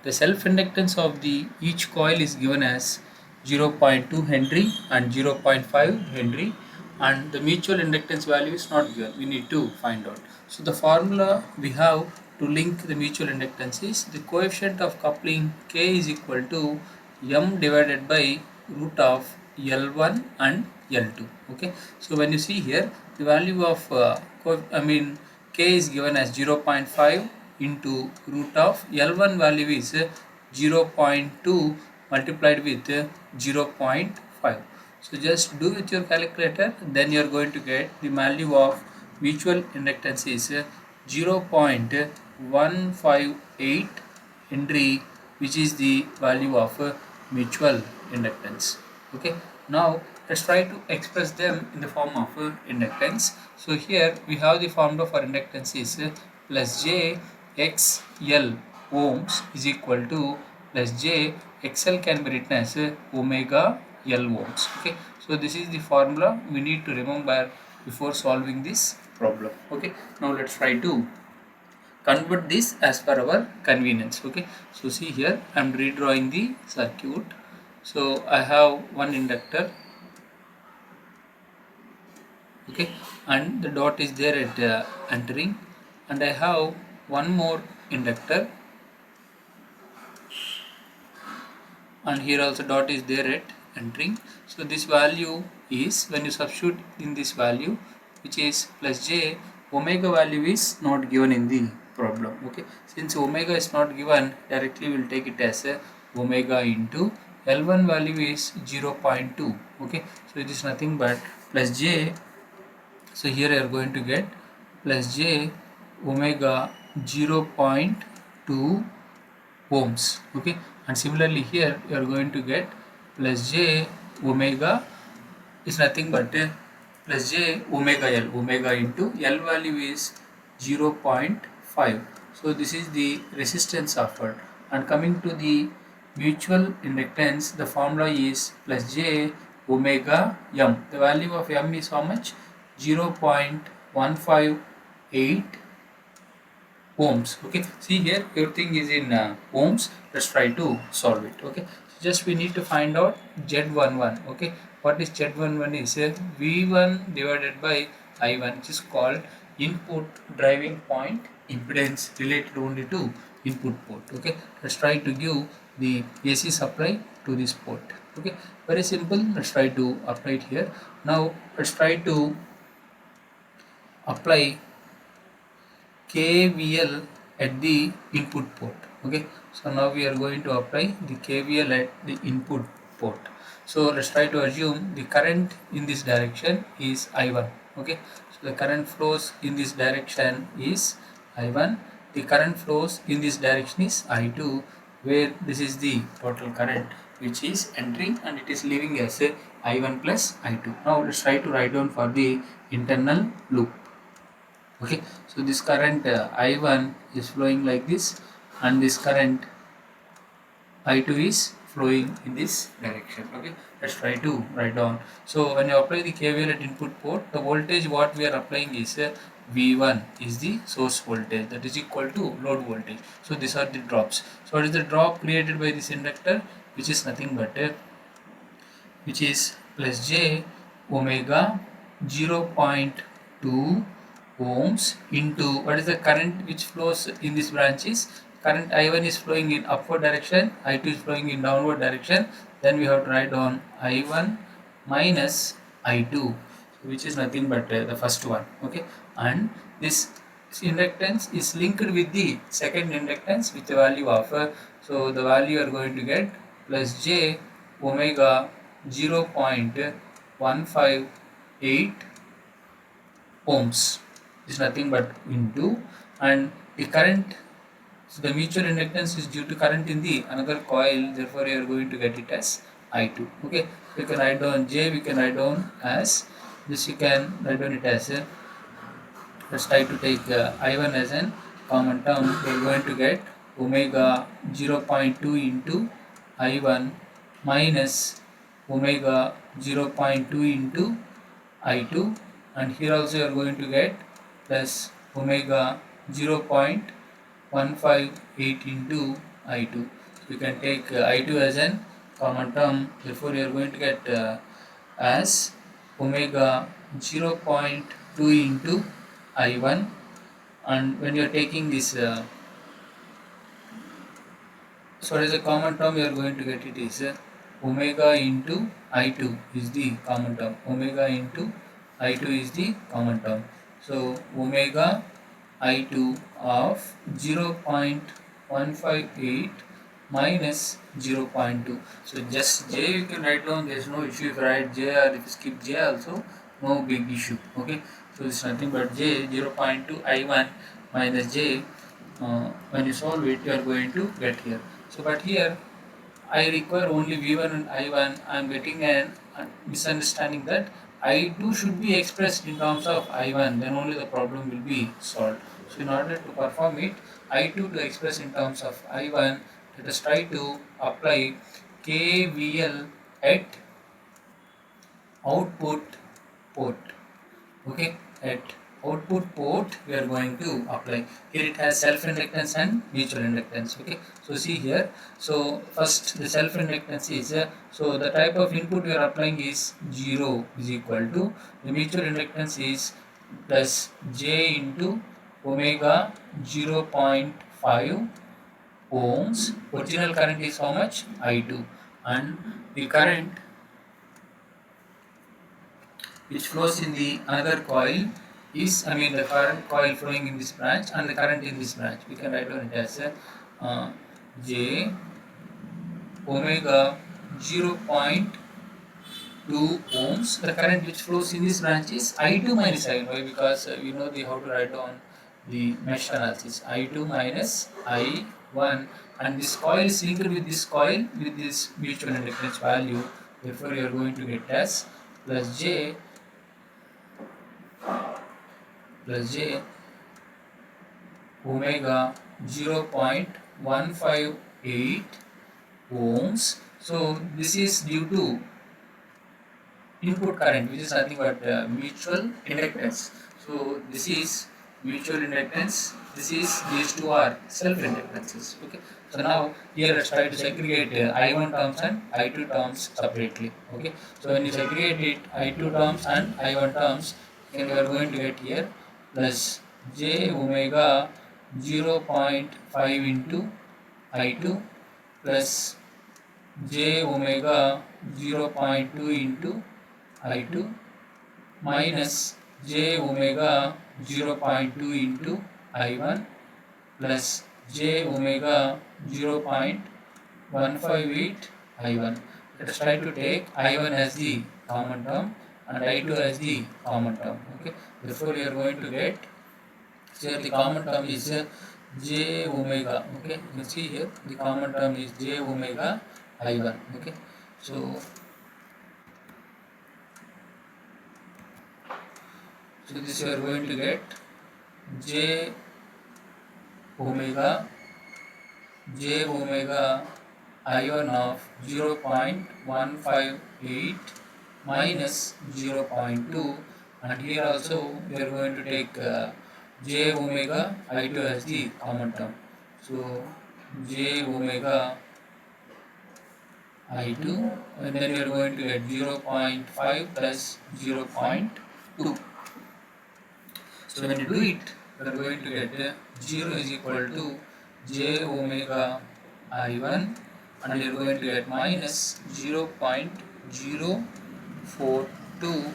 the self inductance of the each coil is given as 0.2 Henry and 0.5 Henry, and the mutual inductance value is not given. We need to find out. So the formula we have to link the mutual inductance is the coefficient of coupling K is equal to M divided by root of L1 and L2. Okay, so when you see here the value of K is given as 0.5 into root of L1 value is 0.2 multiplied with 0.5. So just do with your calculator, then you are going to get the value of mutual inductance is 0.158 Henry, which is the value of mutual inductance. Okay, now let's try to express them in the form of inductance. So here we have the formula for inductance is plus j xl ohms is equal to plus j xl can be written as omega l ohms. Okay, so this is the formula we need to remember before solving this problem. Okay, now let's try to convert this as per our convenience. Okay, so see here I am redrawing the circuit. So I have one inductor, okay, and the dot is there at entering, and I have one more inductor, and here also dot is there at entering. So this value is, when you substitute in this value, which is plus j, omega value is not given in the problem. Okay, since omega is not given, directly we will take it as a omega into L1 value is 0.2. okay, so it is nothing but plus j. So here you are going to get plus j omega 0.2 ohms. Okay, and similarly here you are going to get plus j omega is nothing but plus j omega l, omega into L value is 0.5. so this is the resistance offered, and coming to the mutual inductance, the formula is plus j omega m. The value of m is how much? 0.158 ohms. Okay, see here everything is in ohms. Let's try to solve it. Okay, so just we need to find out Z11. Okay, what is Z11 is V1 divided by I1, which is called input driving point impedance related only to input port. Okay, let's try to give the AC supply to this port. Okay, very simple. Let's try to apply it here. Now let's try to apply KVL at the input port. Okay, so now we are going to apply the KVL at the input port. So let's try to assume the current in this direction is I1. Okay, so the current flows in this direction is I1. The current flows in this direction is I2, where this is the total current which is entering and it is leaving as a I1 plus I2. Now let's try to write down for the internal loop. Okay, so this current I1 is flowing like this, and this current I2 is flowing in this direction. Okay, let's try to write down. So when you apply the KVL at input port, the voltage what we are applying is V1 is the source voltage, that is equal to load voltage. So these are the drops. So what is the drop created by this inductor, which is nothing but which is plus j omega 0.2 ohms into what is the current which flows in this branch is current I1 is flowing in upward direction, I2 is flowing in downward direction. Then we have to write down I1 minus I2, which is nothing but the first one. Okay, and this inductance is linked with the second inductance with the value of so the value you are going to get plus j omega 0.158 ohms is nothing but into, and the current, so the mutual inductance is due to current in the another coil, therefore you are going to get it as I2. Okay, we can write down j, we can write down as this, you can write down it as let's try to take I1 as an common term. We are going to get omega 0.2 into I1 minus omega 0.2 into I2, and here also you are going to get plus omega 0.158 into I2. So you can take I2 as an common term, therefore you are going to get as omega 0.2 into I1, and when you are taking this so as a common term you are going to get it is omega into I2 is the common term. Omega into I2 is the common term. So omega I2 of 0.158 minus 0.2. So just J you can write down, there is no issue if you write J, or if you skip J also no big issue. Okay, so it's nothing but J 0.2 I1 minus J. When you solve it you are going to get here. So but here I require only V1 and I1. I am getting a misunderstanding that I2 should be expressed in terms of I1, then only the problem will be solved. So in order to perform it, I2 to express in terms of I1, let us try to apply KVL at output port. Okay, at output port we are going to apply. Here it has self inductance and mutual inductance. Okay, so see here, so first the self inductance is so the type of input we are applying is 0 is equal to the mutual inductance is plus j into omega 0.5 ohms. Original current is how much? I2, and the current which flows in the another coil is, the current coil flowing in this branch and the current in this branch. We can write down it as J omega 0.2 ohms. The current which flows in this branch is I2 minus I1. Why? Because we know how to write down the mesh analysis. I2 minus I1, and this coil is linked with this coil with this mutual inductance value. Therefore, you are going to get as plus J omega 0.158 ohms. So this is due to input current, which is nothing but mutual inductance. So this is mutual inductance, these two are self inductances. Okay, so now here let's try to segregate I1 terms and I2 terms separately. Okay, so when you segregate it, I2 terms and I1 terms, then you are going to get here plus j omega 0.5 into I2 plus j omega 0.2 into I2 minus j omega 0.2 into I1 plus j omega 0.158 I1. Let us try to take I1 as the common term and I2 as the common term. Okay, therefore you are going to get, here the common term is j omega. Okay, you can see here the common term is j omega I1. Okay, so this you are going to get j omega I1 of 0.158 minus 0.2, and here also we are going to take j omega I2 as the common term. So j omega I2, and then we are going to get 0.5 plus 0.2. So when you do it, we are going to get 0 is equal to j omega I1, and you are going to get minus 0.042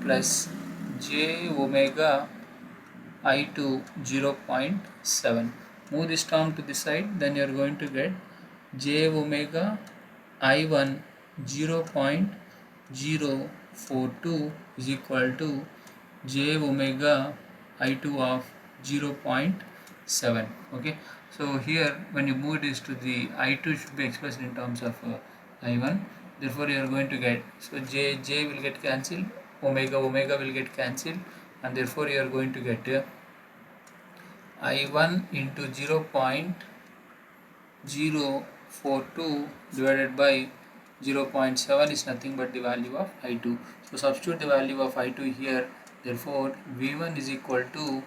plus j omega I2 0.7. Move this term to this side, then you are going to get j omega I1 0.042 is equal to j omega I2 of 0.7. Okay, so here when you move this to the I2 should be expressed in terms of I1. Therefore you are going to get, so j will get cancelled, omega will get cancelled, and therefore you are going to get I1 into 0.042 divided by 0.7 is nothing but the value of I2. So substitute the value of I2 here. Therefore V1 is equal to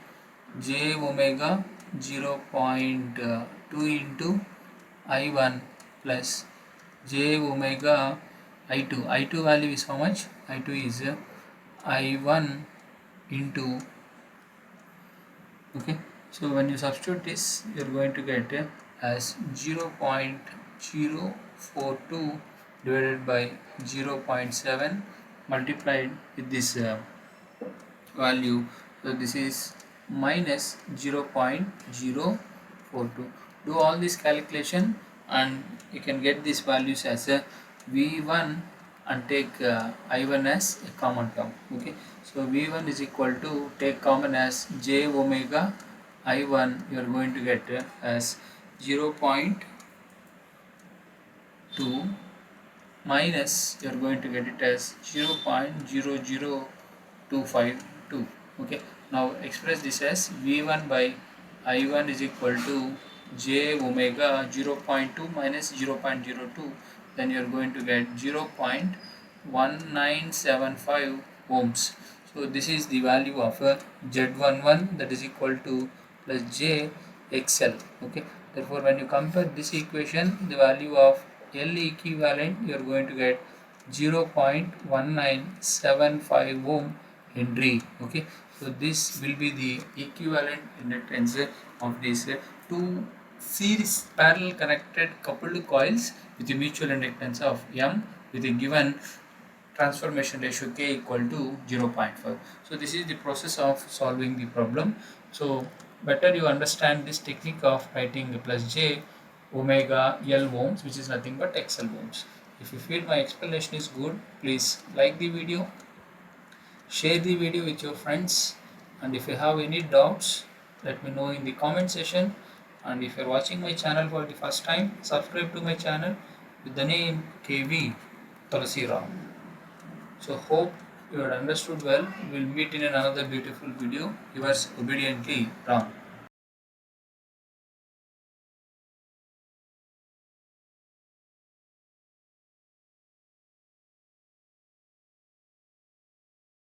j omega 0.2 into I1 plus j omega I2. I2 value is how much? I2 is I1 into, okay, so when you substitute this, you are going to get as 0.042 divided by 0.7 multiplied with this value. So this is minus 0.042. Do all this calculation and you can get these values as a V1 and take I1 as a common term. Okay, so V1 is equal to, take common as j omega I1, you are going to get as 0.2 minus, you are going to get it as 0.00252. Okay, now express this as V1 by I1 is equal to j omega 0.2 minus 0.02, then you are going to get 0.1975 ohms. So this is the value of Z11, that is equal to plus j XL. Okay, therefore when you compare this equation, the value of L equivalent, you are going to get 0.1975 ohm Henry. Okay, so this will be the equivalent inductance of these two series parallel connected coupled coils with a mutual inductance of M with a given transformation ratio K equal to 0.5. So this is the process of solving the problem. So better you understand this technique of writing plus J omega L ohms, which is nothing but XL ohms. If you feel my explanation is good, please like the video, share the video with your friends, and if you have any doubts, let me know in the comment section. And if you are watching my channel for the first time, subscribe to my channel with the name kvthulasi. So hope you had understood well. We'll meet in another beautiful video. Yours obediently, Ram.